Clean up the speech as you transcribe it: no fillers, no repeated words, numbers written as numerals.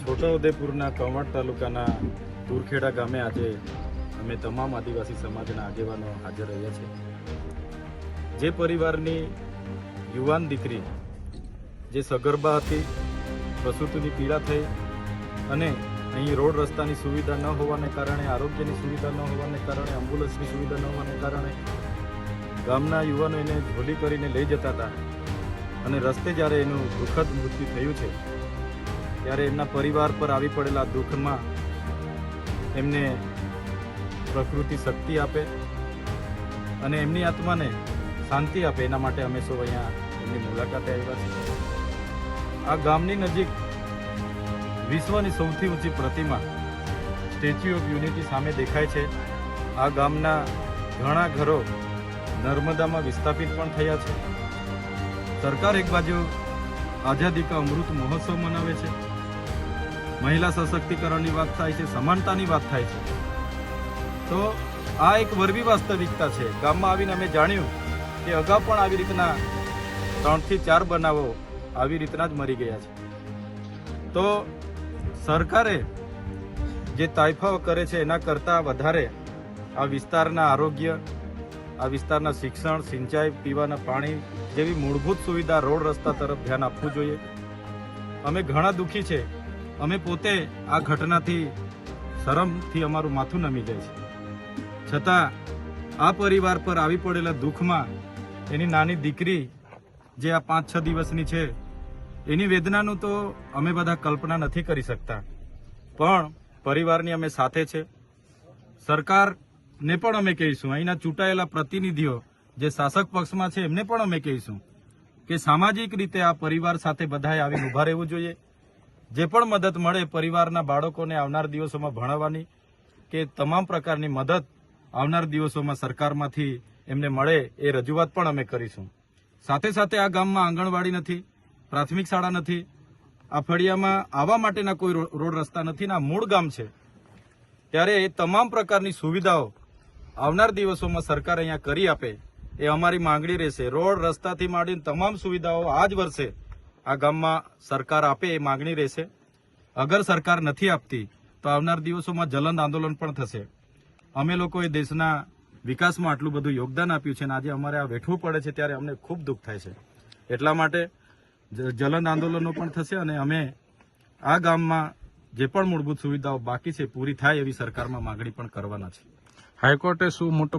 છોટાઉદેપુરના કવાંટ તાલુકાના તુરખેડા ગામે આજે અમે તમામ આદિવાસી સમાજના આગેવાનો હાજર રહ્યા છે. જે પરિવારની યુવાન દીકરી જે સગર્ભા હતી, પ્રસૂતિની પીડા થઈ અને અહીં રોડ રસ્તાની સુવિધા ન હોવાને કારણે, આરોગ્યની સુવિધા ન હોવાને કારણે, એમ્બ્યુલન્સની સુવિધા ન હોવાને કારણે ગામના યુવાનો એને ઝોલી કરીને લઈ જતા હતા અને રસ્તે જ્યારે એનું દુઃખદ મૃત્યુ થયું છે ત્યારે એમના પરિવાર પર આવી પડેલા દુઃખમાં એમને પ્રકૃતિ શક્તિ આપે અને એમની આત્માને શાંતિ આપે, એના માટે અમે સૌ અહીંયા એમની મુલાકાતે આવ્યા છીએ. આ ગામની નજીક વિશ્વની સૌથી ઊંચી પ્રતિમા સ્ટેચ્યુ ઓફ યુનિટી સામે દેખાય છે. આ ગામના ઘણા ઘરો નર્મદામાં વિસ્થાપિત પણ થયા છે. સરકાર એક બાજુ આઝાદી કા અમૃત મહોત્સવ મનાવે છે, મહિલા સશક્તિકરણની વાત થાય છે, સમાનતાની વાત થાય છે, તો આ એક વરવી વાસ્તવિકતા છે. ગામમાં આવીને અમે જાણ્યું કે અગાઉ પણ આવી રીતના 3 થી 4 બનાવો આવી રીતના જ મરી ગયા છે. તો સરકારે જે તાઇફાઓ કરે છે એના કરતાં વધારે આ વિસ્તારના આરોગ્ય, આ વિસ્તારના શિક્ષણ, સિંચાઈ, પીવાના પાણી જેવી મૂળભૂત સુવિધા, રોડ રસ્તા તરફ ધ્યાન આપવું જોઈએ. અમે ઘણા દુઃખી છે. અમે પોતે આ ઘટનાથી શરમથી અમારું માથું નમી જાય છે. છતાં આ પરિવાર પર આવી પડેલા દુઃખમાં એની નાની દીકરી જે આ 5-6 દિવસની છે એની વેદનાનું તો અમે બધા કલ્પના નથી કરી શકતા. પણ પરિવારની અમે સાથે છે. સરકારને પણ અમે કહીશું, અહીંના ચૂંટાયેલા પ્રતિનિધિઓ જે શાસક પક્ષમાં છે એમને પણ અમે કહીશું કે સામાજિક રીતે આ પરિવાર સાથે બધાએ આવીને ઊભા રહેવું જોઈએ. જે પણ મદદ મળે પરિવારના બાળકોને આવનાર દિવસોમાં ભણાવવાની કે તમામ પ્રકારની મદદ આવનાર દિવસોમાં સરકારમાંથી એમને મળે એ રજૂઆત પણ અમે કરીશું. સાથે સાથે આ ગામમાં આંગણવાડી નથી, પ્રાથમિક શાળા નથી, આ ફળિયામાં આવવા માટેના કોઈ રોડ રસ્તા નથી ને આ મૂળ ગામ છે. ત્યારે એ તમામ પ્રકારની સુવિધાઓ આવનાર દિવસોમાં સરકાર અહીંયા કરી આપે એ અમારી માંગણી રહેશે. રોડ રસ્તાથી માંડીને તમામ સુવિધાઓ આ જ વર્ષે આ ગામમાં સરકાર આપે એ માંગણી રહેશે. અગર સરકાર નથી આપતી તો આવનાર દિવસોમાં જલંદ આંદોલન પણ થશે. અમે લોકોએ દેશના વિકાસમાં આટલું બધું યોગદાન આપ્યું છે અને આજે અમારે આ વેઠવું પડે છે ત્યારે અમને ખૂબ દુઃખ થાય છે. એટલા માટે જલંદ આંદોલનો પણ થશે અને અમે આ ગામમાં જે પણ મૂળભૂત સુવિધાઓ બાકી છે પૂરી થાય એવી સરકારમાં માંગણી પણ કરવાના છે. હાઈકોર્ટે શું મોટો